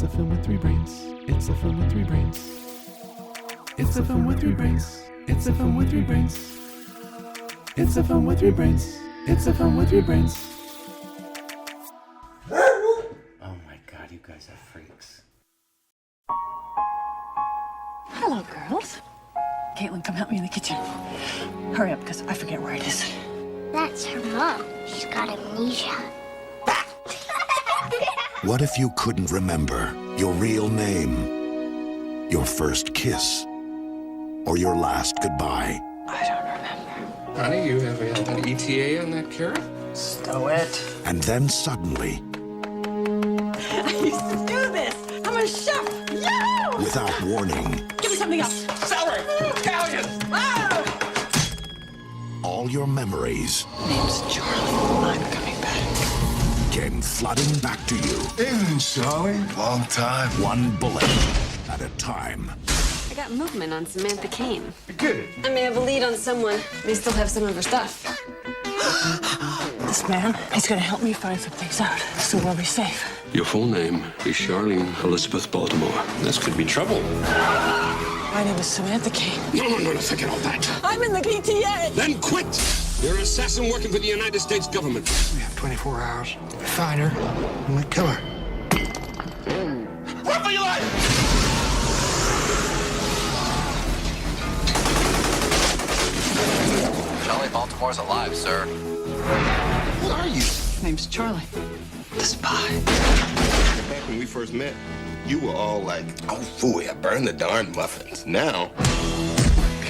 It's a film with three brains. It's a film with three brains. It's a film with three brains. It's a film with three brains. It's a film with three brains. It's a film with three brains. Oh my god, you guys are freaks. Hello, girls. Caitlin, come help me in the kitchen. Hurry up, because I forget where it is. That's her mom. She's got amnesia. What if you couldn't remember your real name, your first kiss, or your last goodbye? I don't remember. Honey, you have an ETA on that carrot? Stow it. And then suddenly, I used to do this. I'm a chef. Yo! without warning, Give me something else. Celery! Italian! Ah! all your memories Name's Charlie. I'm coming back. came flooding back to you, Evening, Charlie. Long time. one bullet at a time. I got movement on Samantha Kane. Good. I may have a lead on someone. They still have some of her stuff. This man, he's going to help me find some things out so we'll be safe. Your full name is Charlene Elizabeth Baltimore. This could be trouble. My name is Samantha Kane. No, forget all that. I'm in the PTA. Then quit! You're an assassin working for the United States government. We have 24 hours. We find her, and we kill her. Run for your life! Charlie Baltimore's alive, sir. What are you? His name's Charlie. The spy. Back when we first met, you were all like, oh, phooey, I burned the darn muffins. Now,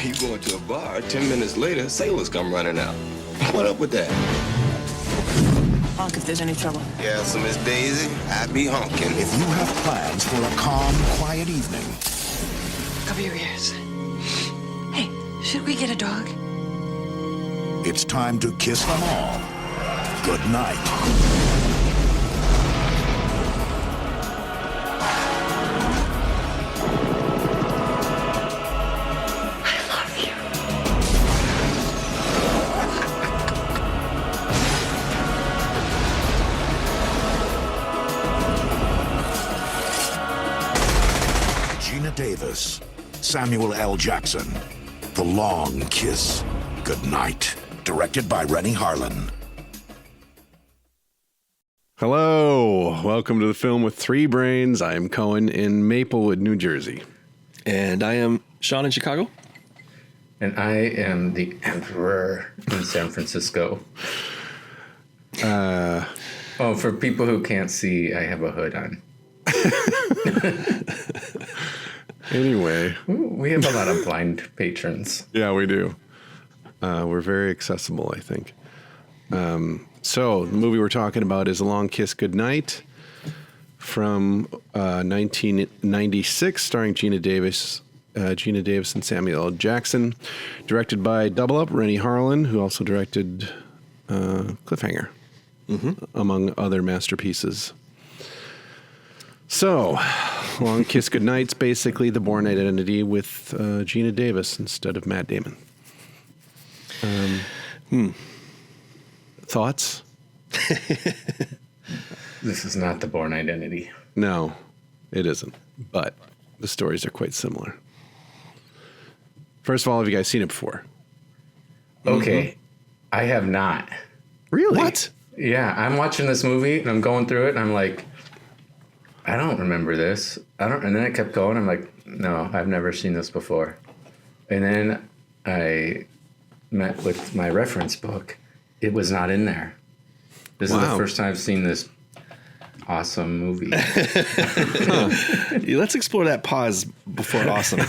you go into a bar, 10 minutes later, sailors come running out. What up with that? Honk if there's any trouble. Yeah, so Miss Daisy, I be honking. If you have plans for a calm, quiet evening, Cover your ears. Hey, should we get a dog? it's time to kiss them all good night. Geena Davis, Samuel L. Jackson, The Long Kiss Goodnight, directed by Rennie Harlan. Hello, welcome to the Film with Three Brains. I am Cohen in Maplewood, New Jersey. And I am Sean in Chicago. And I am the Emperor in San Francisco. For people who can't see, I have a hood on. Anyway. We have a lot of blind patrons. Yeah, we do. We're very accessible, I think. So the movie we're talking about is Long Kiss Goodnight from 1996, starring Geena Davis and Samuel L. Jackson, directed by Double Up, Rennie Harlan, who also directed Cliffhanger, among other masterpieces. So, Long Kiss Goodnight's basically the Bourne Identity with Geena Davis instead of Matt Damon. Thoughts? This is not the Bourne Identity. No, it isn't. But the stories are quite similar. First of all, have you guys seen it before? Okay. I have not. Really? What? Yeah, I'm watching this movie and I'm going through it and I'm like, I don't remember this. And then I kept going. I'm like, no, I've never seen this before. And then I met with my reference book. It was not in there. This is the first time I've seen this awesome movie. Let's explore that pause before awesome.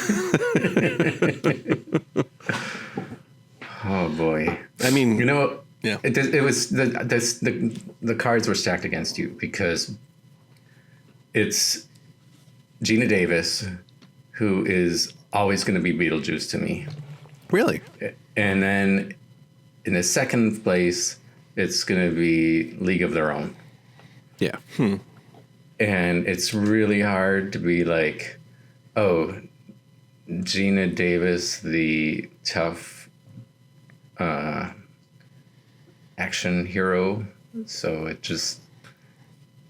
Oh boy. I mean, you know, yeah. It was the cards were stacked against you because it's Geena Davis, who is always going to be Beetlejuice to me. Really? And then in the second place, it's going to be League of Their Own. Yeah. And it's really hard to be like, oh, Geena Davis, the tough action hero. So it just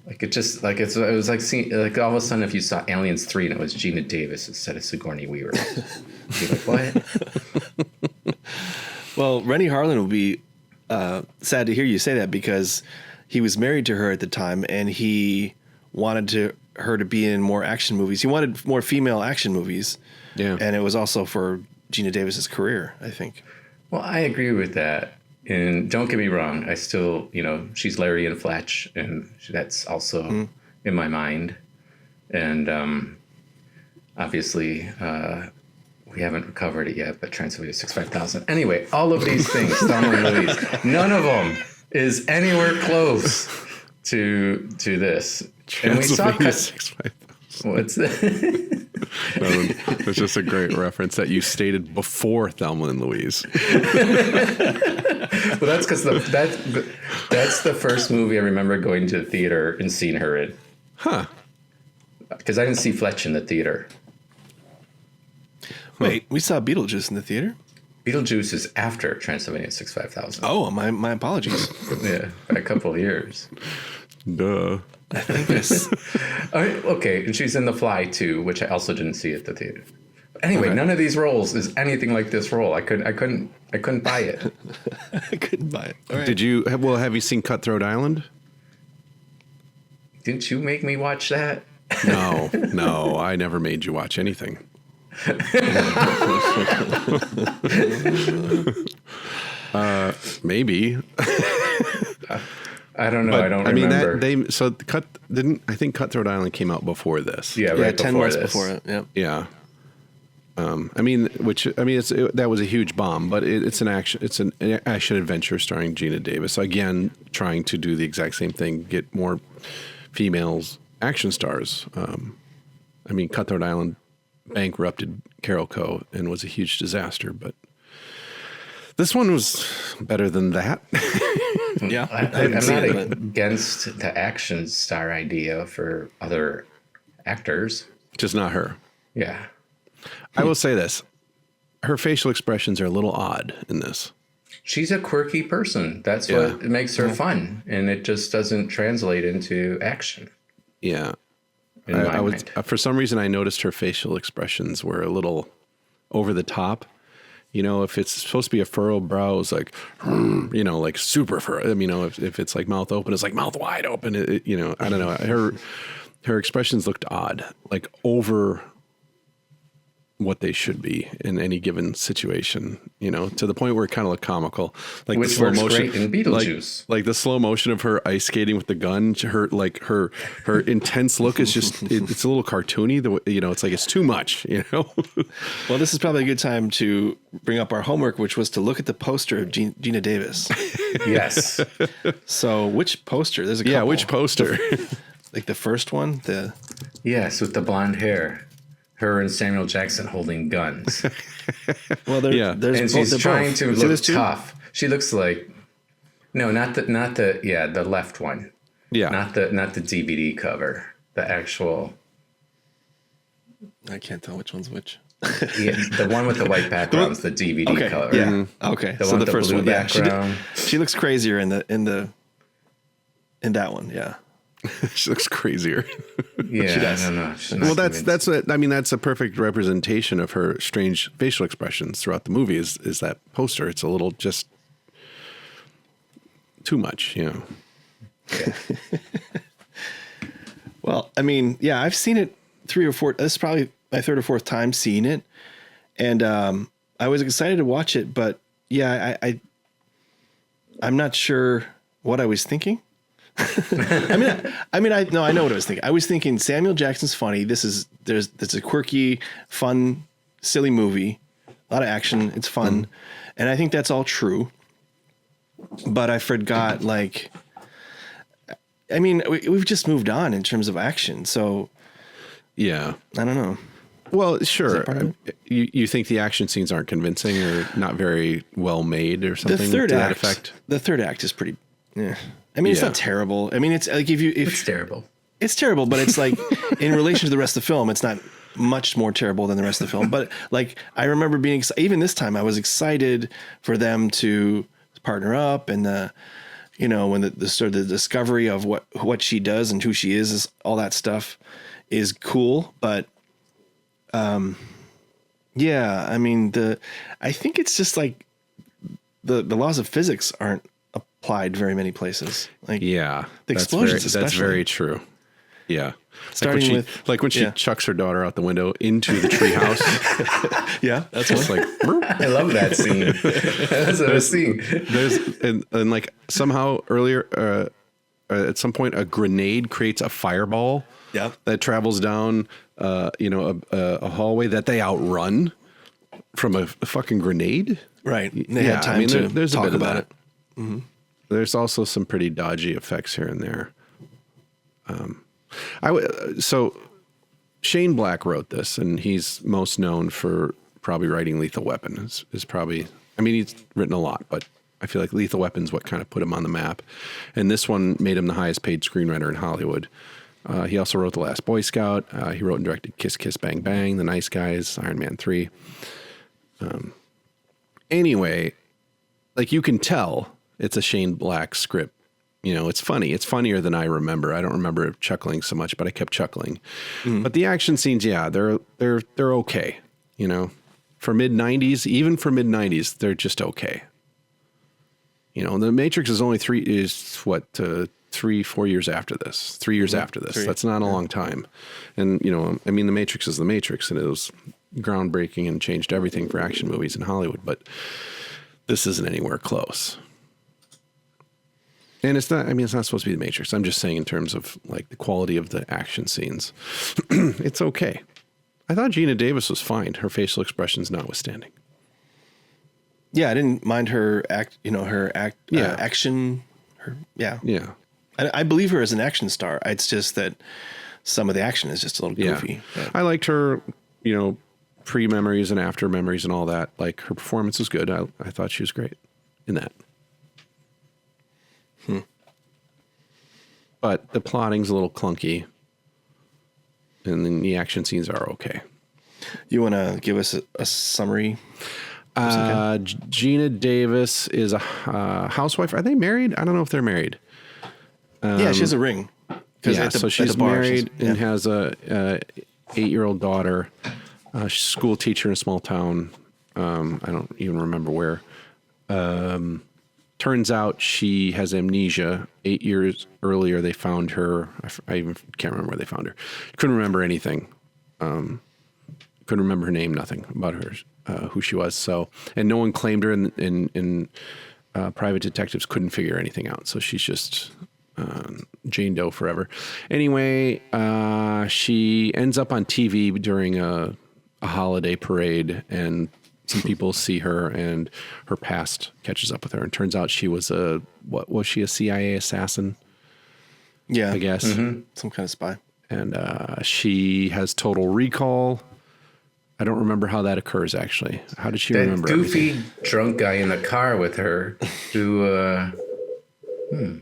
Like it just like it was like seeing like all of a sudden if you saw Aliens 3 and it was Geena Davis instead of Sigourney Weaver, you'd be like, what? Well, Rennie Harlan would be sad to hear you say that because he was married to her at the time and he wanted her to be in more action movies. He wanted more female action movies. Yeah. And it was also for Geena Davis's career, I think. Well, I agree with that. And don't get me wrong, I still, she's Larry and Fletch, and that's also in my mind. And obviously, we haven't recovered it yet, but Transylvania 65000. Anyway, all of these things, Thelma and Louise, none of them is anywhere close to this. And we saw 65000. What's that? It's just a great reference that you stated before Thelma and Louise. Well, that's because that's the first movie I remember going to the theater and seeing her in. Huh. Because I didn't see Fletch in the theater. Wait, we saw Beetlejuice in the theater? Beetlejuice is after Transylvania 65000. Oh, my apologies. Yeah, by a couple of years. Duh. I think it's... Okay, and she's in The Fly too, which I also didn't see at the theater. Anyway, none of these roles is anything like this role. I couldn't buy it. I couldn't buy it. All right. Did you? Well, have you seen Cutthroat Island? Didn't you make me watch that? No, I never made you watch anything. Maybe. I don't know. But, I don't remember. I think Cutthroat Island came out before this. Yeah, right 10 before months this. before it. Yep. Yeah. That was a huge bomb, but it's an action adventure starring Geena Davis. Again, trying to do the exact same thing, get more females action stars. Cutthroat Island bankrupted Carol Co. and was a huge disaster, but this one was better than that. Yeah. I'm not against the action star idea for other actors. Just not her. Yeah. I will say this. Her facial expressions are a little odd in this. She's a quirky person. That's what makes her fun. And it just doesn't translate into action. Yeah. I was for some reason, I noticed her facial expressions were a little over the top. If it's supposed to be a furrowed brow, it's like, like super furrowed. If it's like mouth open, it's like mouth wide open. I don't know. Her expressions looked odd, like over what they should be in any given situation, to the point where it kind of looked comical. Like which the slow works motion, great in Beetlejuice. Like the slow motion of her ice skating with the gun. Her intense look is just it's a little cartoony. It's like it's too much. Well, this is probably a good time to bring up our homework, which was to look at the poster of Geena Davis. Yes. So which poster? There's a couple. Yeah, which poster? Like the first one. Yes, with the blonde hair. Her and Samuel Jackson holding guns. Well, there's and she's trying to look tough. She looks like not the left one. Yeah, not the DVD cover. The actual. I can't tell which one's which. Yeah, the one with the white background is the DVD cover. Yeah. Mm-hmm. Okay. The one with the first blue background. She looks crazier in that one. Yeah. She looks crazier. Yeah, she does. I don't know. Well, that's a perfect representation of her strange facial expressions throughout the movie. Is that poster? It's a little just too much, Yeah. Well, I've seen it 3 or 4. This is probably my 3rd or 4th time seeing it, and I was excited to watch it, but I'm not sure what I was thinking. I know what I was thinking. I was thinking Samuel Jackson's funny. It's a quirky, fun, silly movie. A lot of action. It's fun. And I think that's all true. But I forgot, we've just moved on in terms of action. So, yeah. I don't know. Well, sure. You think the action scenes aren't convincing or not very well made or something to that effect? The third act is pretty... Yeah. It's not terrible. It's like it's terrible. It's terrible, but it's like in relation to the rest of the film, it's not much more terrible than the rest of the film. But I remember being even this time, I was excited for them to partner up and you know, when the sort of the discovery of what she does and who she is all that stuff is cool. But, yeah, I mean, I think it's just like the laws of physics aren't applied very many places. Like, yeah, the explosions, especially. That's very true. Yeah. Starting when she chucks her daughter out the window into the treehouse. Yeah, that's what's like. I love that scene. That's a scene. And like somehow earlier, at some point, a grenade creates a fireball. Yeah. That travels down, a hallway that they outrun from a fucking grenade. Right. They had time to there's talk a bit about of that. it. Mm-hmm. There's also some pretty dodgy effects here and there. So Shane Black wrote this, and he's most known for probably writing Lethal Weapon. Is probably, I mean, he's written a lot, but I feel like Lethal Weapon's what kind of put him on the map. And this one made him the highest paid screenwriter in Hollywood. He also wrote The Last Boy Scout. He wrote and directed Kiss Kiss Bang Bang, The Nice Guys, Iron Man 3. Anyway, like you can tell it's a Shane Black script. You know, it's funny. It's funnier than I remember. I don't remember chuckling so much, but I kept chuckling. But the action scenes, yeah, they're okay. You know, for mid-90s, even for mid-90s, they're just okay. You know, The Matrix is only 3 4 years after this. 3 years after this. That's not a long time. And, you know, I mean, The Matrix is The Matrix, and it was groundbreaking and changed everything for action movies in Hollywood, but this isn't anywhere close. And it's not supposed to be The Matrix. I'm just saying in terms of like the quality of the action scenes, it's okay. I thought Geena Davis was fine, her facial expressions notwithstanding. Yeah, I didn't mind her action. Yeah. I believe her as an action star. It's just that some of the action is just a little goofy. Yeah. I liked her, you know, pre-memories and after memories and all that. Like her performance was good. I thought she was great in that. But the plotting's a little clunky, and then the action scenes are okay. You want to give us a summary? Geena Davis is a housewife. Are they married? I don't know if they're married. Yeah, she has a ring. So she's married and has a 8-year-old daughter. She's a school teacher in a small town. I don't even remember where. Turns out she has amnesia. 8 years earlier, they found her. I even can't remember where they found her. Couldn't remember anything. Couldn't remember her name, nothing about her, who she was. So, and no one claimed her, and private detectives couldn't figure anything out. So she's just Jane Doe forever. Anyway, she ends up on TV during a holiday parade, and some people see her, and her past catches up with her. And turns out she was a CIA assassin? Yeah. I guess. Mm-hmm. Some kind of spy. And she has total recall. I don't remember how that occurs, actually. How did she remember goofy everything? Drunk guy in the car with her who,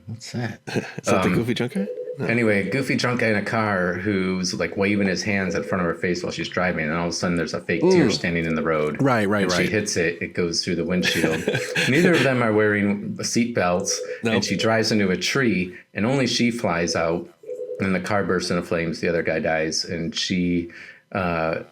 what's that? Is that the goofy drunk guy? No. Anyway, goofy drunk guy in a car who's like waving his hands in front of her face while she's driving, and all of a sudden there's a fake tear standing in the road. Right. She hits it, it goes through the windshield. Neither of them are wearing seat belts, and she drives into a tree, and only she flies out, and the car bursts into flames, the other guy dies, and she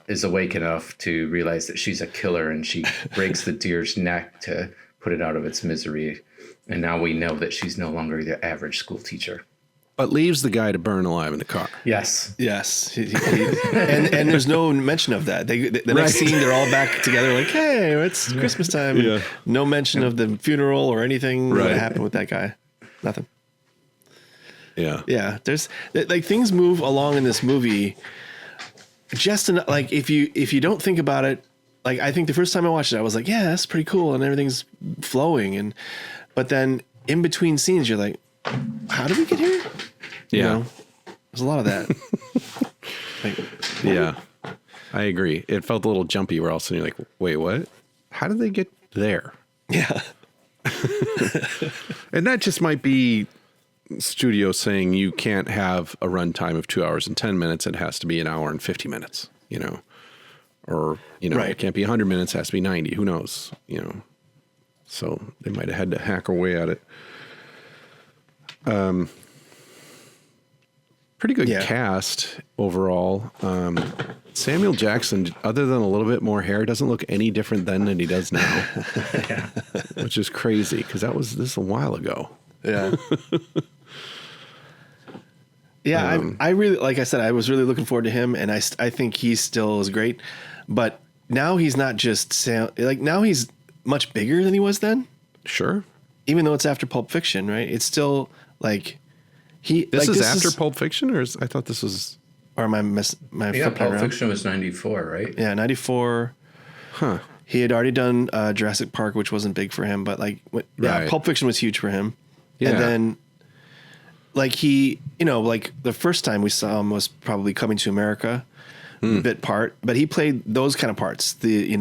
is awake enough to realize that she's a killer, and she breaks the deer's neck to put it out of its misery. And now we know that she's no longer the average school teacher. But leaves the guy to burn alive in the car. Yes. And there's no mention of that. The next scene, they're all back together like, hey, it's Christmas time. Yeah. No mention of the funeral or anything that happened with that guy. Nothing. Yeah. Yeah. There's like things move along in this movie just enough. Like if you don't think about it, like I think the first time I watched it, I was like, yeah, that's pretty cool. And everything's flowing. But then in between scenes, you're like, how did we get here? Yeah. You know, there's a lot of that. Yeah, I agree. It felt a little jumpy where all of a sudden you're like, wait, what? How did they get there? Yeah. And that just might be studio saying you can't have a runtime of 2 hours and 10 minutes. It has to be an hour and 50 minutes, you know, or, you know, It can't be 100 minutes. It has to be 90. Who knows, you know? So they might have had to hack away at it. Pretty good cast overall. Samuel Jackson, other than a little bit more hair, doesn't look any different then than he does now. Yeah. Which is crazy because this is a while ago. Yeah. Yeah, I really, like I said, I was really looking forward to him, and I think he still is great. But now he's not just now he's much bigger than he was then. Sure. Even though it's after Pulp Fiction, right? It's still like This is after Pulp Fiction, or I thought this was. Or am I Pulp Fiction was 94, right? Yeah, 94. Huh. He had already done Jurassic Park, which wasn't big for him, but Right. Pulp Fiction was huge for him. Yeah. And then, he, the first time we saw him was probably Coming to America, bit part, but he played those kind of parts. The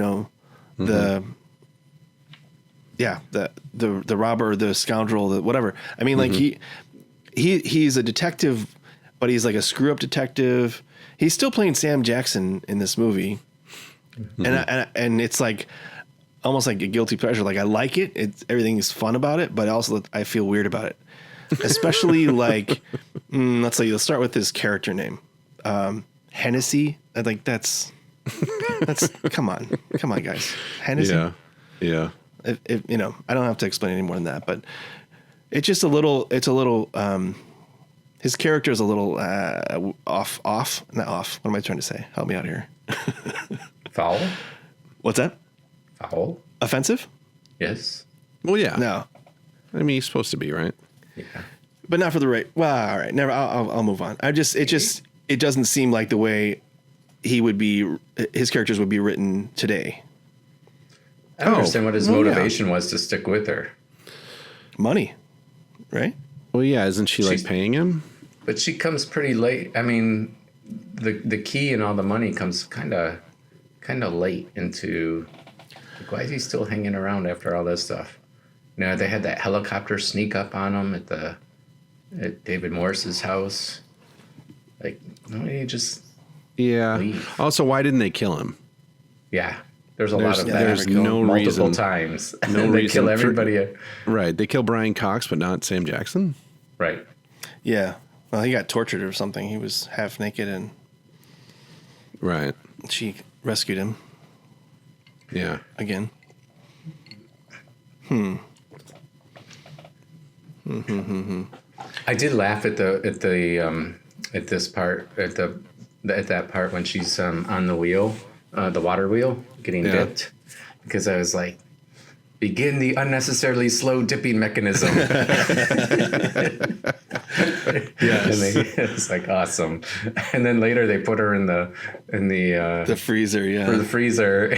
robber, the scoundrel, the whatever. I mean, he's a detective, but he's like a screw up detective. He's still playing Sam Jackson in this movie. And it's like almost like a guilty pleasure. Like I like it. Everything is fun about it, but also I feel weird about it. Especially let's start with his character name. Hennessy. I think that's come on guys. Hennessy. Yeah. I don't have to explain any more than that, but it's just his character is a little not off. What am I trying to say? Help me out here. Foul? What's that? Foul? Offensive? Yes. Well, yeah. No. I mean, he's supposed to be, right? Yeah. But not for the right. Well, all right. Never. I'll move on. It doesn't seem like the way his characters would be written today. I don't understand what his motivation was to stick with her. Money, right? Well, yeah. Isn't she paying him? But she comes pretty late. I mean, the key and all the money comes kind of late into. Why is he still hanging around after all this stuff? They had that helicopter sneak up on him at David Morris's house. He just leave. Also, why didn't they kill him? Yeah. There's a lot of that. There's no multiple reason. times. No they reason. Kill everybody. Right. They kill Brian Cox, but not Sam Jackson. Right. Yeah. Well, he got tortured or something. He was half naked and. Right. She rescued him. Yeah. Again. I did laugh at this part at that part when she's on the wheel, the water wheel, getting dipped, because I was like, begin the unnecessarily slow dipping mechanism. Yes. It was like awesome. And then later they put her in the freezer, for the freezer.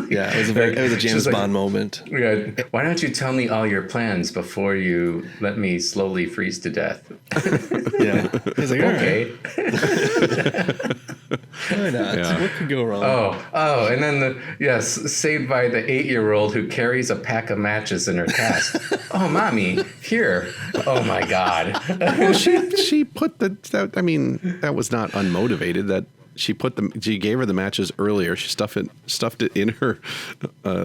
Yeah, it was a James Bond moment. Yeah. Why don't you tell me all your plans before you let me slowly freeze to death? Yeah. He's like, okay. Why not? Yeah. What could go wrong? Oh, and then saved by the 8-year-old who carries a pack of matches in her cast. Oh, mommy, here. Oh my God. Well, she put that was not unmotivated. That she gave her the matches earlier. She stuffed it in her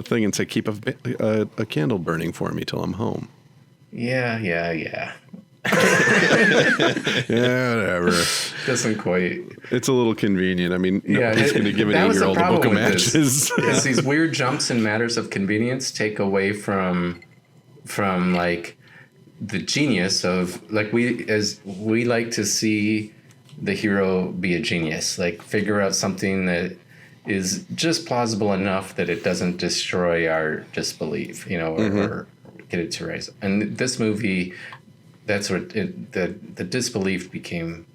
thing and said, "Keep a candle burning for me till I'm home." Yeah. Yeah, whatever. Doesn't quite. It's a little convenient. I mean, nobody's going to give an 8-year-old a book of matches. Yes, these weird jumps in matters of convenience take away from like the genius of we like to see the hero be a genius, like figure out something that is just plausible enough that it doesn't destroy our disbelief, or get it to rise. And this movie, that's what the disbelief became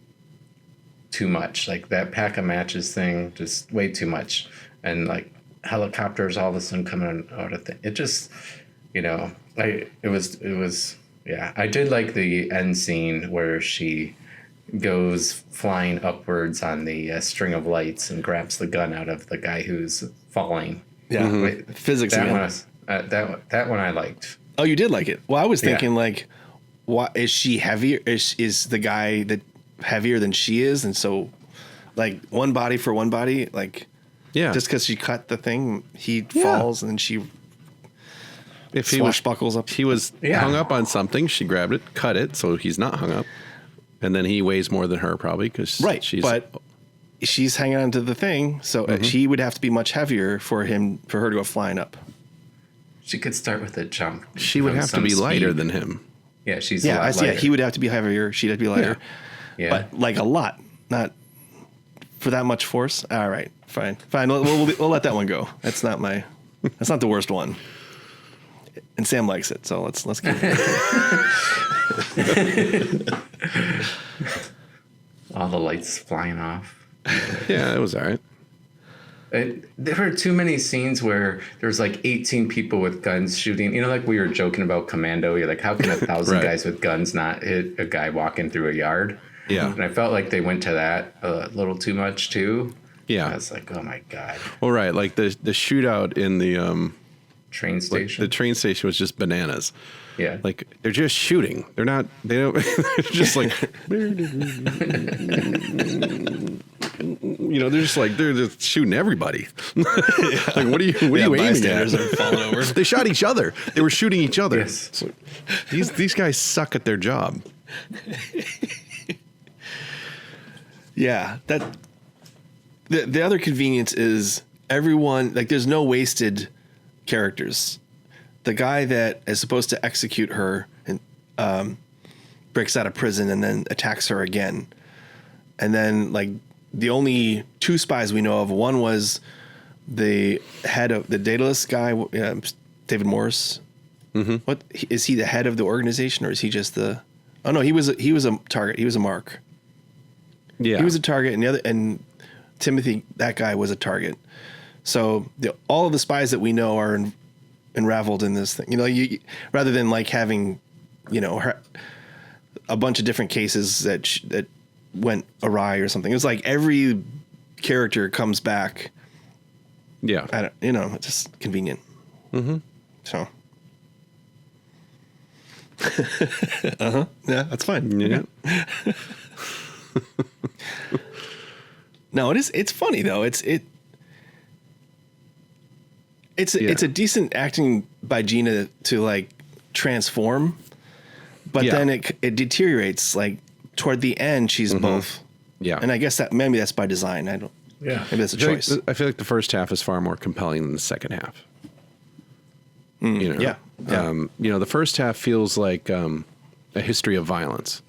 too much. Like that pack of matches thing, just way too much. And like helicopters all of a sudden coming out of it just, it was. I did like the end scene where she goes flying upwards on the string of lights and grabs the gun out of the guy who's falling. Yeah, physics. That one I liked. Oh, you did like it? Well, I was thinking what is she heavier? Is the guy that heavier than she is, and so like one body for one body, like just because she cut the thing, he falls and then she. if he swashbuckles up. He was hung up on something. She grabbed it, cut it, so he's not hung up. And then he weighs more than her probably because but she's hanging on to the thing, so she would have to be much heavier for her to go flying up. She could start with a jump. She would have to be lighter than him. Yeah, she's a lot lighter. Yeah, he would have to be heavier. She'd have to be lighter. Yeah. But like a lot, not for that much force. All right, fine. We'll let that one go. That's not the worst one. And Sam likes it, so let's keep it. All the lights flying off. Yeah, it was all right. There were too many scenes where there's like 18 people with guns shooting. You know, like we were joking about Commando. You're like, how can 1,000 guys with guns not hit a guy walking through a yard? Yeah. And I felt like they went to that a little too much too. Yeah. I was like, oh my God. Well, right. Like the shootout in the train station. The train station was just bananas. Yeah. Like they're just shooting. They don't, they're just like, they're just shooting everybody. Like, what are you aiming at? Are falling over. They shot each other. They were shooting each other. Yes. So these guys suck at their job. Yeah. The other convenience is everyone, like, there's no wasted characters. The guy that is supposed to execute her and breaks out of prison and then attacks her again. And then, like, the only two spies we know of, one was the head of the Daedalus guy, David Morse. Mm-hmm. What is he, the head of the organization, or is he just the? Oh no, he was a target. He was a mark. Yeah, he was a target, and Timothy, that guy, was a target. So all of the spies that we know are unraveled in this thing. You rather than like having, a bunch of different cases that went awry or something. It was like every character comes back. Yeah, it's just convenient. Mm-hmm. So. Yeah, that's fine. Yeah. No, it's funny though. It's a decent acting by Geena to like transform, but then it deteriorates. Like toward the end, she's both. Yeah, and I guess maybe that's by design. I don't. Yeah, maybe that's a choice. I feel like the first half is far more compelling than the second half. Yeah. The first half feels like a history of violence,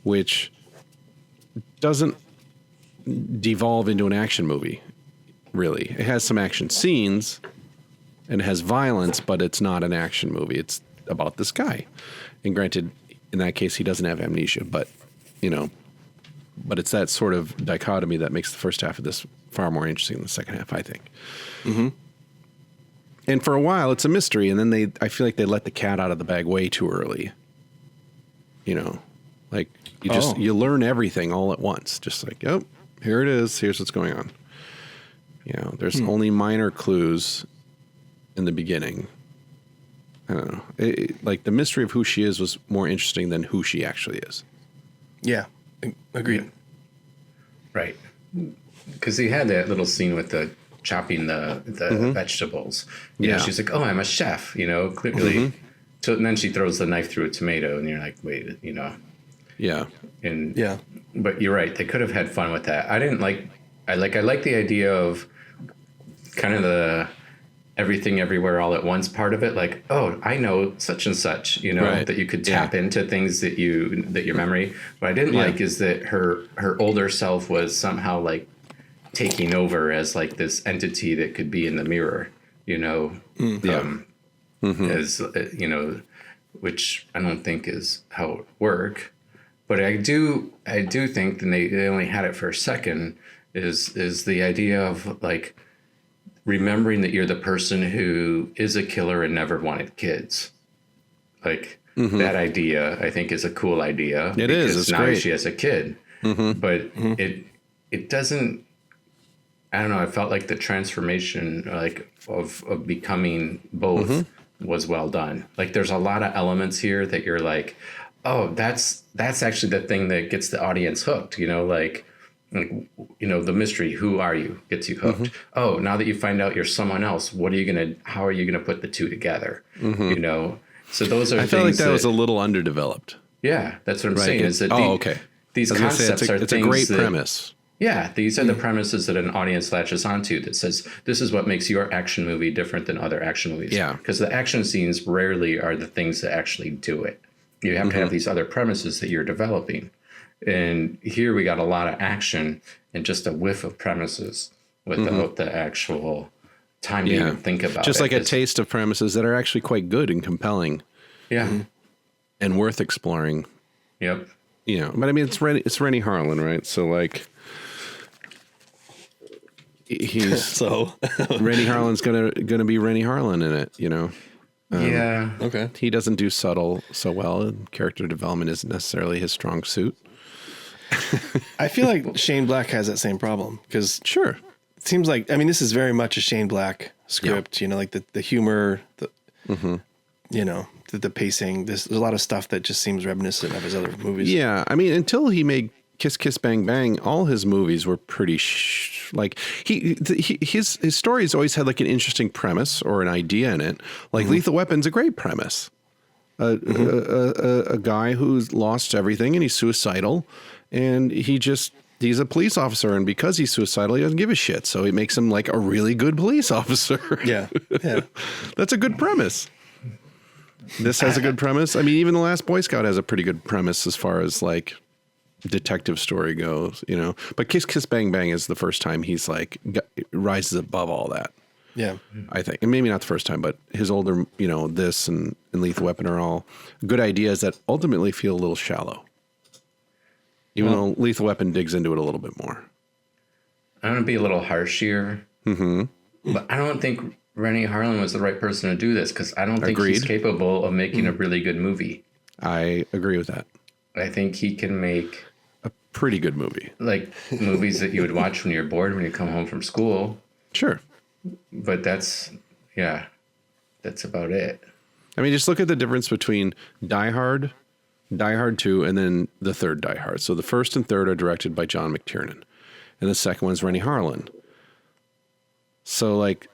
which doesn't devolve into an action movie. Really, it has some action scenes and it has violence, but it's not an action movie. It's about this guy, and granted, in that case, he doesn't have amnesia, but but it's that sort of dichotomy that makes the first half of this far more interesting than the second half, I think. Mm-hmm. And for a while, it's a mystery, and then I feel like they let the cat out of the bag way too early. Like you learn everything all at once. Just like, oh, here it is. Here's what's going on. There's only minor clues in the beginning. I don't know. Like the mystery of who she is was more interesting than who she actually is. Yeah, agreed. Right. Because he had that little scene with the chopping the vegetables. She's like, oh, I'm a chef, clearly. So, and then she throws the knife through a tomato, and you're like, wait, Yeah. And yeah. But you're right. They could have had fun with that. I like the idea of kind of the everything everywhere all at once part of it. Like, oh, I know such and such, right. that you could tap into things that your memory. What I didn't like is that her older self was somehow like taking over as like this entity that could be in the mirror, as which I don't think is how it would work. But I do think, and they only had it for a second, is the idea of like remembering that you're the person who is a killer and never wanted kids. Like that idea, I think, is a cool idea. It is. It's now great. She has a kid, but it doesn't. I don't know. I felt like the transformation, like of becoming both, was well done. Like there's a lot of elements here that you're like, oh, that's actually the thing that gets the audience hooked. Like Like, you know, the mystery, who are you, gets you hooked. Oh, now that you find out you're someone else, how are you gonna put the two together? You know, so those are I feel like that was a little underdeveloped. Yeah, that's what I'm saying. Is that okay. These concepts are it's things a great that, premise. Yeah, these are the premises that an audience latches onto that says, this is what makes your action movie different than other action movies. Yeah. Because the action scenes rarely are the things that actually do it. You have to have these other premises that you're developing. And here we got a lot of action and just a whiff of premises without the actual time to even think about just it. Like a taste of premises that are actually quite good and compelling. Yeah. And worth exploring. Yep. You know, but I mean, it's Rennie Harlan, right? So like, he's so Rennie Harlan's gonna be Rennie Harlan in it, you know. Yeah. Okay. He doesn't do subtle so well, and character development isn't necessarily his strong suit. I feel like Shane Black has that same problem because sure, it seems like, I mean, this is very much a Shane Black script. You know, like the humor, you know, the pacing. There's a lot of stuff that just seems reminiscent of his other movies. Yeah, I mean, until he made Kiss Kiss Bang Bang, all his movies were pretty like his stories always had like an interesting premise or an idea in it. Like Lethal Weapon's a great premise. A guy who's lost everything and he's suicidal, and he's a police officer, and because he's suicidal, he doesn't give a shit. So it makes him like a really good police officer. Yeah. That's a good premise. This has a good premise. I mean, even The Last Boy Scout has a pretty good premise as far as like detective story goes, you know. But Kiss Kiss Bang Bang is the first time he's like rises above all that. Yeah, I think, and maybe not the first time, but his older, you know, this and Lethal Weapon are all good ideas that ultimately feel a little shallow. Even though Lethal Weapon digs into it a little bit more. I'm gonna be a little harsh here, but I don't think Rennie Harlan was the right person to do this because I don't think he's capable of making a really good movie. I agree with that. I think he can make a pretty good movie, like movies that you would watch when you're bored when you come home from school. Sure. But that's about it. I mean, just look at the difference between Die Hard 2, and then the third Die Hard. So the first and third are directed by John McTiernan, and the second one's Rennie Harlan. So like,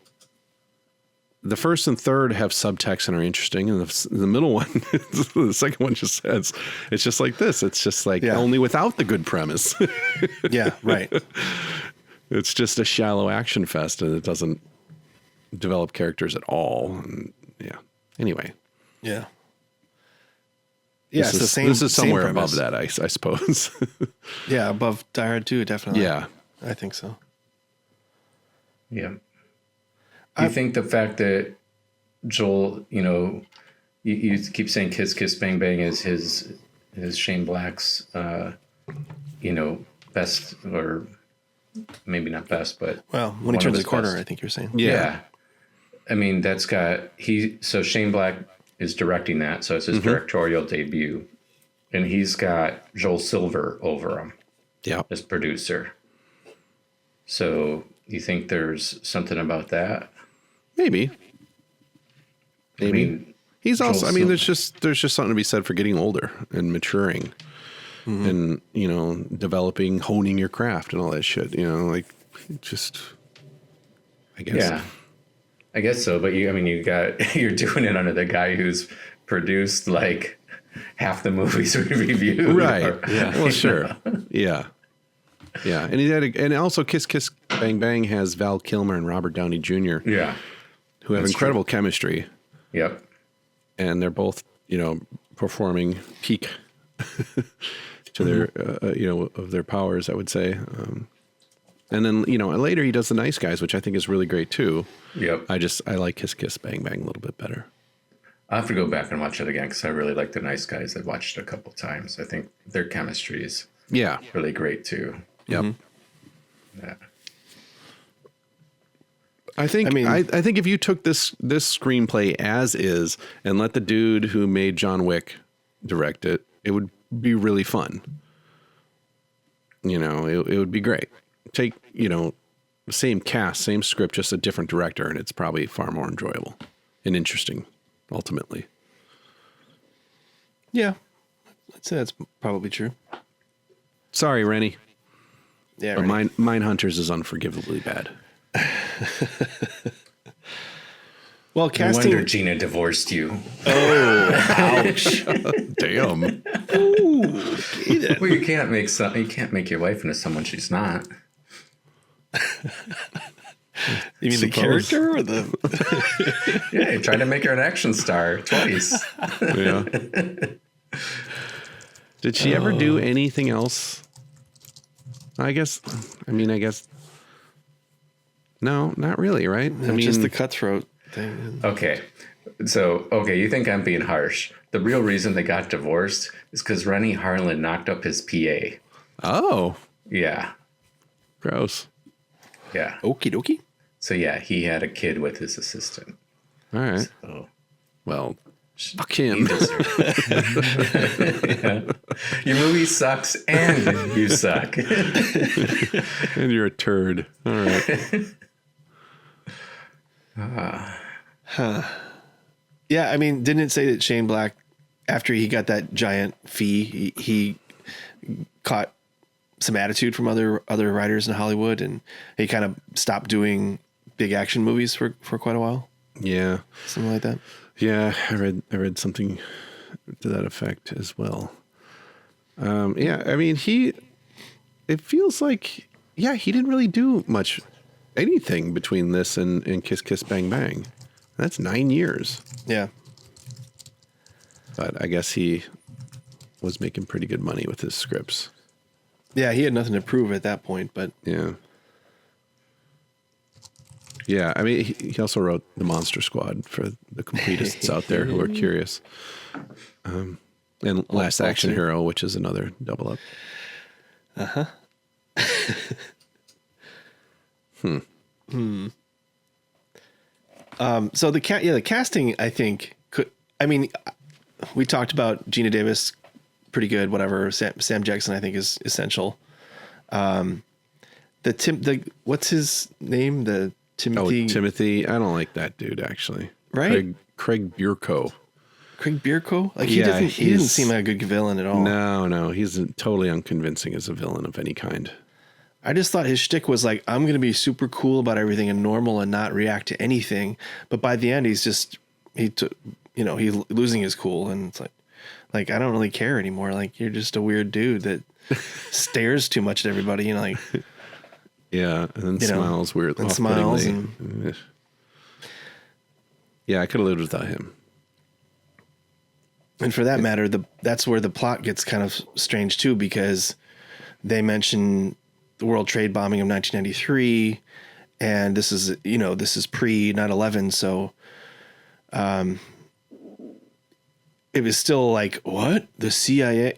the first and third have subtext and are interesting, and the middle one, the second one just says, it's just like this. It's just like only without the good premise. Yeah, right. It's just a shallow action fest, and it doesn't develop characters at all. And anyway. Yeah. Yeah, this it's is, the same. This is somewhere same above that, I suppose. Yeah, above Die Hard 2, definitely. Yeah. I think so. Yeah. I think the fact that Joel, you know, you keep saying Kiss Kiss Bang Bang is his Shane Black's, you know, best, or maybe not best, but well, when he turns the corner, I think you're saying. Yeah. I mean, so Shane Black is directing that, so it's his directorial debut, and he's got Joel Silver over him, as producer. So you think there's something about that? Maybe. I mean, he's also. I mean, there's just something to be said for getting older and maturing, and you know, developing, honing your craft, and all that shit. You know, like just. I guess. Yeah, I guess so. But you're doing it under the guy who's produced like half the movies we reviewed, right? Well, sure. Yeah. Yeah, and and also Kiss Kiss Bang Bang has Val Kilmer and Robert Downey Jr. Yeah, who have incredible chemistry. Yep, and they're both, you know, performing peak to their, you know, of their powers, I would say. And then, you know, later he does The Nice Guys, which I think is really great too. Yep, I like Kiss Kiss Bang Bang a little bit better. I'll have to go back and watch it again because I really like The Nice Guys. I've watched it a couple times. I think their chemistry is really great too. Yep. Yeah. I think I think if you took this screenplay as is and let the dude who made John Wick direct it, it would be really fun. You know, it would be great. Take, you know, the same cast, same script, just a different director, and it's probably far more enjoyable and interesting, ultimately. Yeah, I'd say that's probably true. Sorry, Rennie. Yeah, but Mindhunters is unforgivably bad. Well, casting. No wonder Geena divorced you. Oh, ouch! Damn. Ooh, well, you can't make your wife into someone she's not. You mean the character or the? Yeah, you tried to make her an action star twice. Yeah. Did she ever do anything else? I guess. No, not really, right? No, just the Cutthroat thing. Okay. So, you think I'm being harsh. The real reason they got divorced is because Rennie Harlan knocked up his PA. Oh. Yeah. Gross. Yeah. Okie dokie. So, yeah, he had a kid with his assistant. All right. So, well, fuck him. Yeah. Your movie sucks and you suck. And you're a turd. All right. Yeah, I mean, didn't it say that Shane Black, after he got that giant fee, he caught some attitude from other writers in Hollywood, and he kind of stopped doing big action movies for quite a while? Yeah, something like that. Yeah, I read something to that effect as well. Yeah, I mean, it feels like, yeah, he didn't really do anything between this and Kiss Kiss Bang Bang. That's 9 years. Yeah. But I guess he was making pretty good money with his scripts. Yeah, he had nothing to prove at that point, but... Yeah. Yeah, I mean, he also wrote The Monster Squad for the completists out there who are curious. And Last Action Hero, which is another double up. Uh-huh. So the casting, I think, we talked about Geena Davis, pretty good, whatever. Sam Jackson, I think, is essential. What's his name? The Timothy. Oh, Timothy. I don't like that dude, actually. Right? Craig Bierko. Craig Bierko? Like, he didn't seem like a good villain at all. No, he's totally unconvincing as a villain of any kind. I just thought his shtick was like, I'm going to be super cool about everything and normal and not react to anything. But by the end, he's losing his cool. And it's like, I don't really care anymore. Like, you're just a weird dude that stares too much at everybody, Yeah, and then smiles weird. And smiles. Yeah, I could have lived without him. And for that matter, that's where the plot gets kind of strange too, because they mention the World Trade bombing of 1993, and this is pre 9/11, so it was still like, what? The CIA,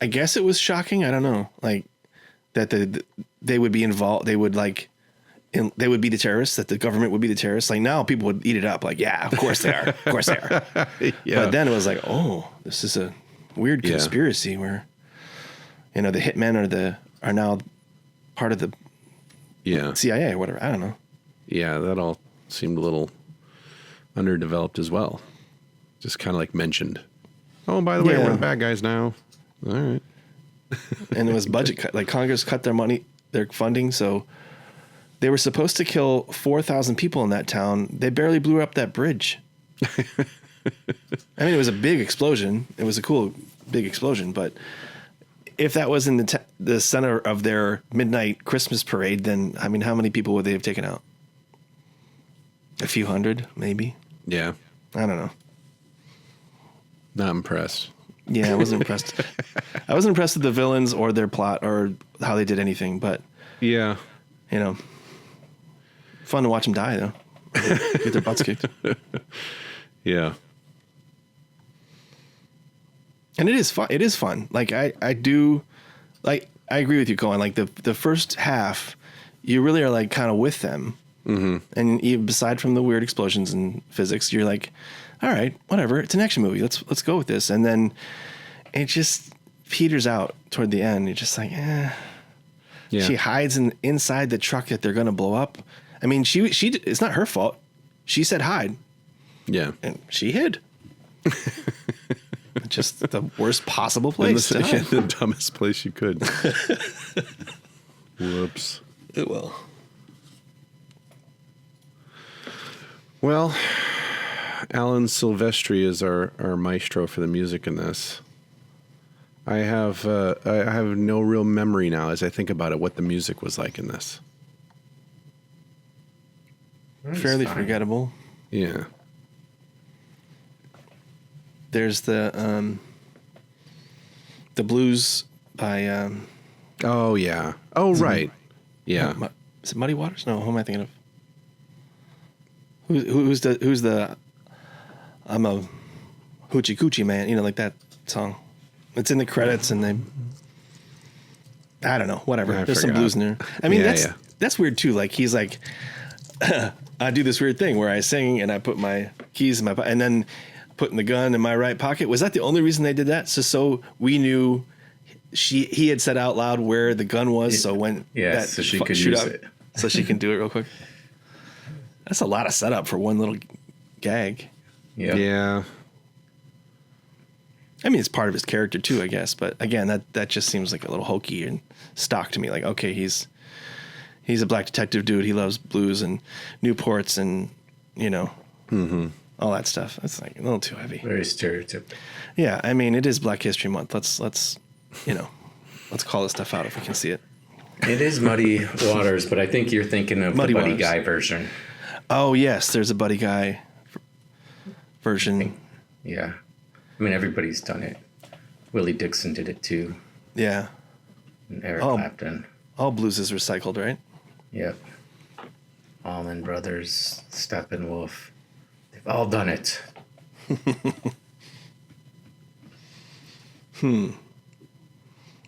I guess it was shocking. I don't know, like that they would be involved. They would they would be the terrorists, that the government would be the terrorists. Like, now people would eat it up. Like, yeah, of course they are. Of course they are. Yeah. But then it was like, oh, this is a weird conspiracy where, the hitmen are now part of the CIA or whatever. I don't know. Yeah, that all seemed a little underdeveloped as well. Just kind of like mentioned. Oh, by the way, we're the bad guys now. All right. And it was budget cut. Like, Congress cut their funding, so they were supposed to kill 4,000 people in that town. They barely blew up that bridge. I mean, it was a big explosion. It was a cool big explosion, but if that was in the center of their midnight Christmas parade, then, I mean, how many people would they have taken out? A few hundred, maybe? Yeah. I don't know. Not impressed. Yeah, I wasn't impressed. I wasn't impressed with the villains or their plot or how they did anything, but... Yeah. Fun to watch them die, though. Get their butts kicked. Yeah. And it is fun. It is fun. Like, I do... Like, I agree with you, Colin. Like, the first half, you really are, like, kind of with them. Mm-hmm. And aside from the weird explosions and physics, you're like, all right, whatever. It's an action movie. Let's go with this. And then it just peters out toward the end. You're just like, Yeah. She hides inside the truck that they're going to blow up. I mean, she it's not her fault. She said hide. Yeah. And she hid. Just the worst possible place to hide. The dumbest place you could. Whoops. It will. Well, Alan Silvestri is our maestro for the music in this. I have no real memory now as I think about it what the music was like in this. Fairly forgettable. Yeah. There's the blues by. Oh yeah. Oh right. Yeah. Is it Muddy Waters? No. Who am I thinking of? Who's the? I'm a hoochie coochie man. You know, like that song. It's in the credits, and they. I don't know. Whatever. There's some blues in there. I mean, that's weird too. Like he's like, I do this weird thing where I sing and I put my keys in my and then putting the gun in my right pocket. Was that the only reason they did that? So we knew he had said out loud where the gun was. So when so she could use it. So she can do it real quick. That's a lot of setup for one little gag. Yeah. I mean, it's part of his character too, I guess. But again, that just seems like a little hokey and stock to me. Like, okay, he's a black detective dude. He loves blues and Newports and, you know, all that stuff. That's like a little too heavy. Very stereotypical. Yeah, I mean, it is Black History Month. Let's call this stuff out if we can see it. It is Muddy Waters, but I think you're thinking of the Buddy Guy version. Oh, yes, there's a Buddy Guy version. Yeah. I mean, everybody's done it. Willie Dixon did it too. Yeah. And Eric Clapton. All blues is recycled, right? Yep. Allman Brothers, Steppenwolf. They've all done it.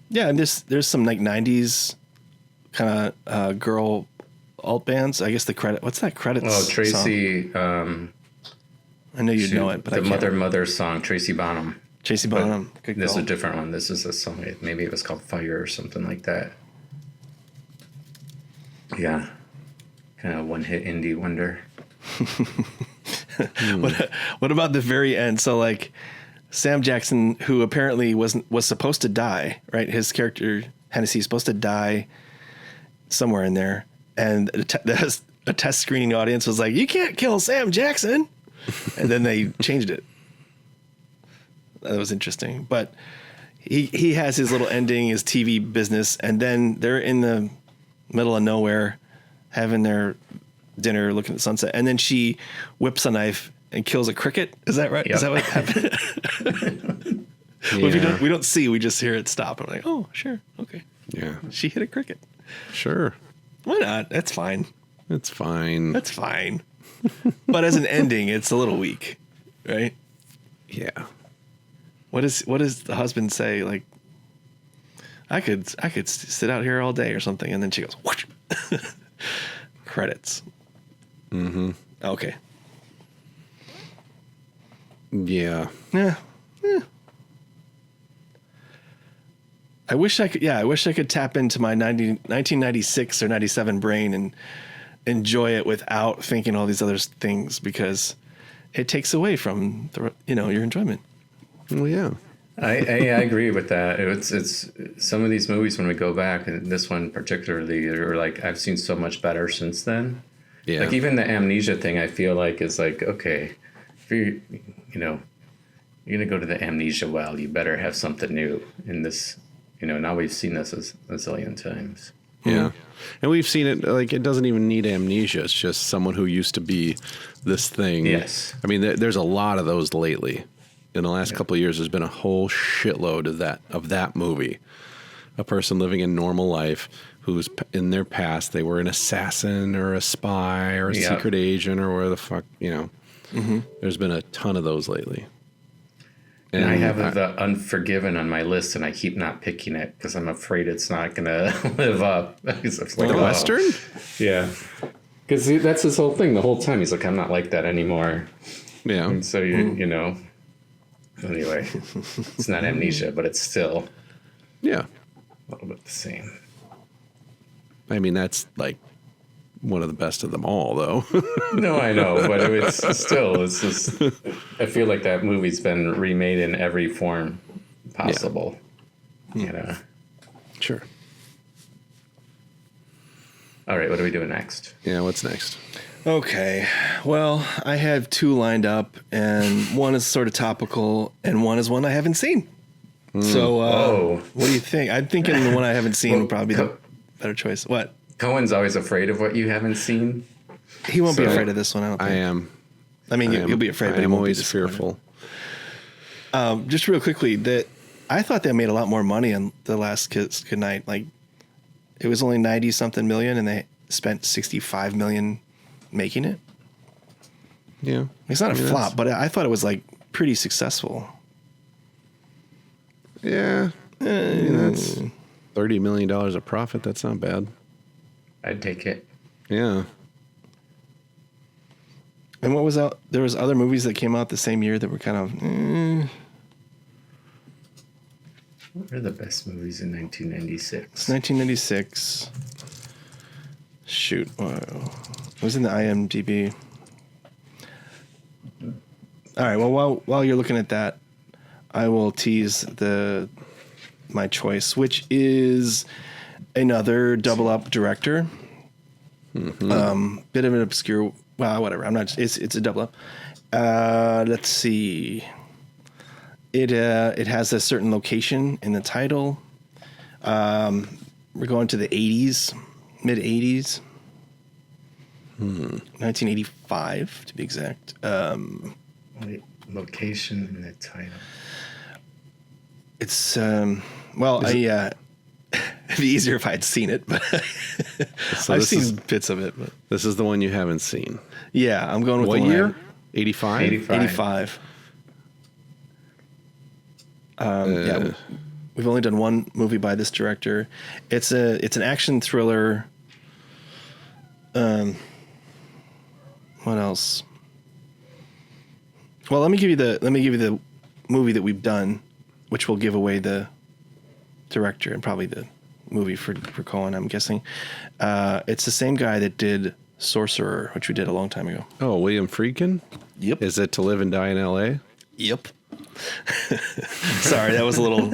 Yeah, and there's some like 90s kind of girl alt bands. I guess what's that credits Oh, Tracy. Song? I know you'd know it, but the Mother song, Tracy Bonham. Tracy Bonham. Good this is call. a different one. This is a song. Maybe it was called Fire or something like that. Yeah. Kind of one-hit indie wonder. What about the very end? So like Sam Jackson, who apparently was supposed to die, right? His character Hennessy is supposed to die somewhere in there, and a test screening audience was like, "You can't kill Sam Jackson," and then they changed it. That was interesting, but he has his little ending, his TV business, and then they're in the middle of nowhere having their dinner, looking at the sunset, and then she whips a knife and kills a cricket. Is that right? Yep. Is that what happened? Well, we don't see, we just hear it stop. I'm like, oh, sure, okay. Yeah. She hit a cricket. Sure. Why not? That's fine. It's fine. That's fine. But as an ending, it's a little weak, right? Yeah. What does the husband say? Like, I could sit out here all day or something, and then she goes, whoosh. Credits. Mm-hmm. Okay. Yeah. Yeah. I wish I could tap into my 1996 or 97 brain and enjoy it without thinking all these other things, because it takes away from your enjoyment. Well, yeah. I agree with that. It's some of these movies when we go back, and this one particularly, are like I've seen so much better since then. Yeah. Like even the amnesia thing, I feel like is like, okay, if you're gonna go to the amnesia well, you better have something new in this. Now we've seen this a zillion times. Yeah. And we've seen it, like, it doesn't even need amnesia. It's just someone who used to be this thing. Yes. I mean, there's a lot of those lately. In the last couple of years, there's been a whole shitload of that movie. A person living a normal life who's in their past, they were an assassin or a spy or a secret agent or where the fuck, Mm-hmm. There's been a ton of those lately. And I have the Unforgiven on my list, and I keep not picking it because I'm afraid it's not going to live up. It's like, the Western? Yeah. Because that's his whole thing the whole time. He's like, I'm not like that anymore. Yeah. And so, anyway, it's not amnesia, but it's still a little bit the same. I mean, that's like one of the best of them all, though. No, I know, but it's just, I feel like that movie's been remade in every form possible. Sure. All right, what are we doing next? Yeah, what's next? Okay. Well, I have two lined up, and one is sort of topical, and one is one I haven't seen. So, what do you think? I'm thinking the one I haven't seen would probably be the better choice. What? Cohen's always afraid of what you haven't seen. He won't be afraid of this one, I don't think. I am. I mean, you'll be afraid, but he I'm won't always be fearful. Just real quickly, I thought they made a lot more money on The Last Kiss Goodnight. Like, it was only 90-something million, and they spent $65 million making it. Yeah. It's not a flop, but I thought it was, like, pretty successful. Yeah. That's $30 million of profit. That's not bad. I'd take it. Yeah. And what was out? There was other movies that came out the same year that were kind of. What are the best movies in 1996? It's 1996. Shoot. It was in the IMDb. All right. Well, while you're looking at that, I will tease my choice, which is another double up director. Mm-hmm. Bit of an obscure. Well, whatever. I'm not. It's a double up. Let's see. It has a certain location in the title. We're going to the 80s, mid 80s. 1985 to be exact. Wait, location in the title. It's it'd be easier if I'd seen it, but I've seen bits of it. But this is the one you haven't seen. Yeah, I'm going with what the year? 85? 85. Yeah, we've only done one movie by this director. It's an action thriller. What else? Well, let me give you the movie that we've done, which will give away the director and probably the movie for Cohen, I'm guessing. It's the same guy that did Sorcerer, which we did a long time ago. Oh, William Friedkin? Yep. Is it To Live and Die in L.A.? Yep. Sorry, that was a little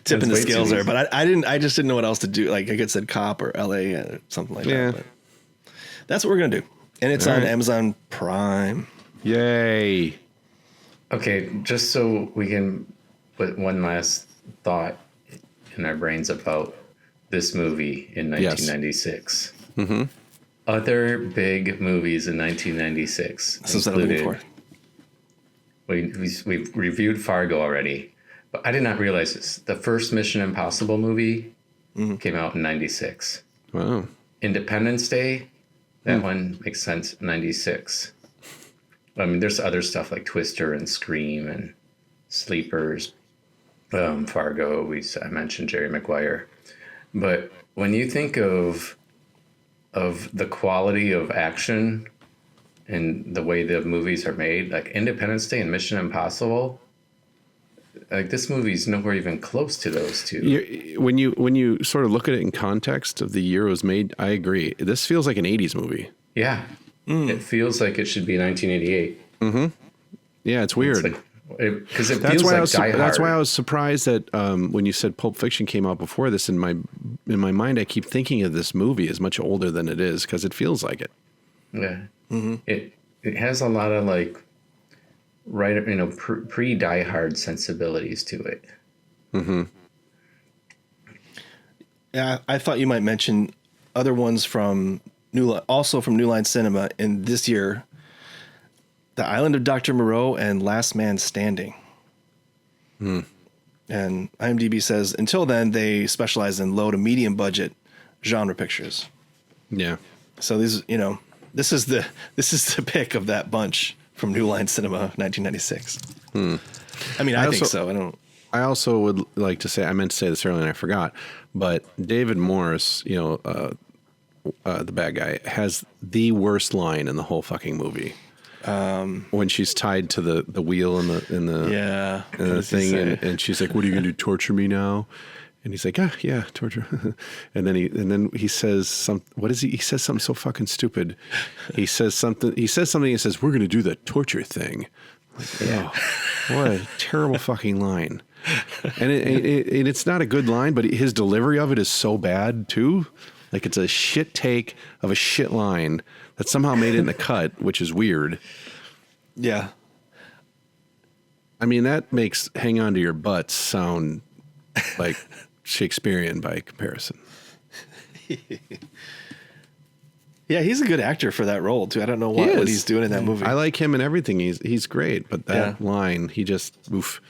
tipping the scales there, but I just didn't know what else to do. Like I could said Cop or L.A. or something like that. But that's what we're gonna do, and it's on Amazon Prime. Yay! Okay, just so we can put one last thought in our brains about this movie in 1996. Yes. Mm-hmm. Other big movies in 1996. This is what I'm looking for. We've reviewed Fargo already, but I did not realize this. The first Mission Impossible movie came out in 96. Wow. Independence Day, that one makes sense, 96. I mean, there's other stuff like Twister and Scream and Sleepers, Fargo. I mentioned Jerry Maguire. But when you think of the quality of action and the way the movies are made, like Independence Day and Mission Impossible, like this movie's nowhere even close to those two. When you sort of look at it in context of the year it was made, I agree. This feels like an 80s movie. Yeah. It feels like it should be 1988. Mm-hmm. Yeah, it's weird. Because it feels like Die Hard. That's why I was surprised that when you said Pulp Fiction came out before this, in my mind, I keep thinking of this movie as much older than it is because it feels like it. Yeah. Mm-hmm. It has a lot of like pre Die Hard sensibilities to it. Mm-hmm. Yeah, I thought you might mention other ones from New Line Cinema in this year. The Island of Dr. Moreau and Last Man Standing. And IMDb says, until then, they specialize in low to medium budget genre pictures. Yeah. So this is the pick of that bunch from New Line Cinema, 1996. I mean, I think so. I also would like to say, I meant to say this earlier and I forgot, but David Morris, the bad guy, has the worst line in the whole fucking movie. When she's tied to the wheel in the thing, and she's like, "What are you gonna do? Torture me now?" And he's like, "Yeah, torture." and then he says what is he? He says something so fucking stupid. He says something. He says, "We're gonna do the torture thing." Like, yeah. What a terrible fucking line. And it's not a good line, but his delivery of it is so bad too. Like it's a shit take of a shit line that somehow made it in the cut, which is weird. Yeah. I mean, that makes Hang On to Your Butts sound like Shakespearean by comparison. Yeah, he's a good actor for that role too. I don't know what he's doing in that movie. I like him in everything. He's great, but that line, he just oof.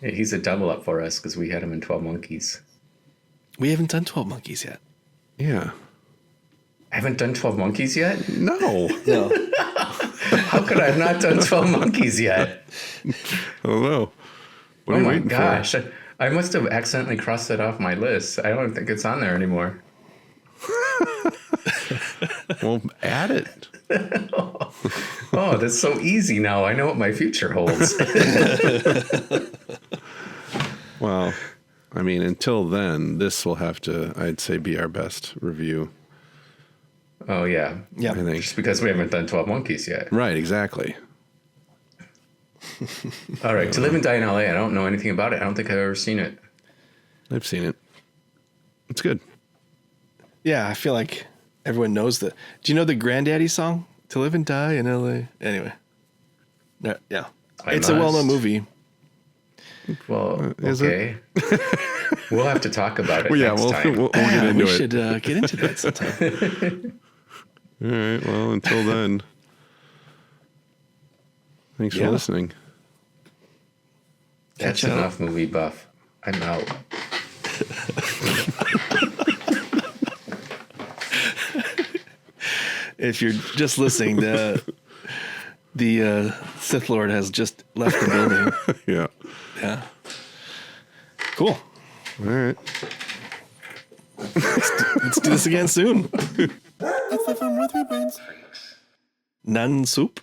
Yeah, he's a double up for us because we had him in 12 Monkeys. We haven't done 12 Monkeys yet. Yeah. I haven't done 12 Monkeys yet? No. No. How could I have not done 12 Monkeys yet? I don't know. What oh my gosh. I must have accidentally crossed it off my list. I don't think it's on there anymore. Well, add it. Oh, that's so easy now. I know what my future holds. Well, I mean, until then, this will have to, I'd say, be our best review. Oh, yeah. Yeah. I think. Just because we haven't done 12 Monkeys yet. Right, exactly. All right. To Live and Die in LA, I don't know anything about it. I don't think I've ever seen it. I've seen it. It's good. Yeah, I feel like everyone knows that. Do you know the Granddaddy song? To Live and Die in LA. Anyway. Yeah. It's a well-known movie. Well, Is okay. We'll have to talk about it next time. We'll get into we it. should get into that sometime. All right. Well, until then, thanks for listening. That's enough, movie buff. I'm out. If you're just listening, the Sith Lord has just left the building. Yeah. Yeah. Cool. All right. Let's do this again soon. It's the Fun with Three Brains. None soup.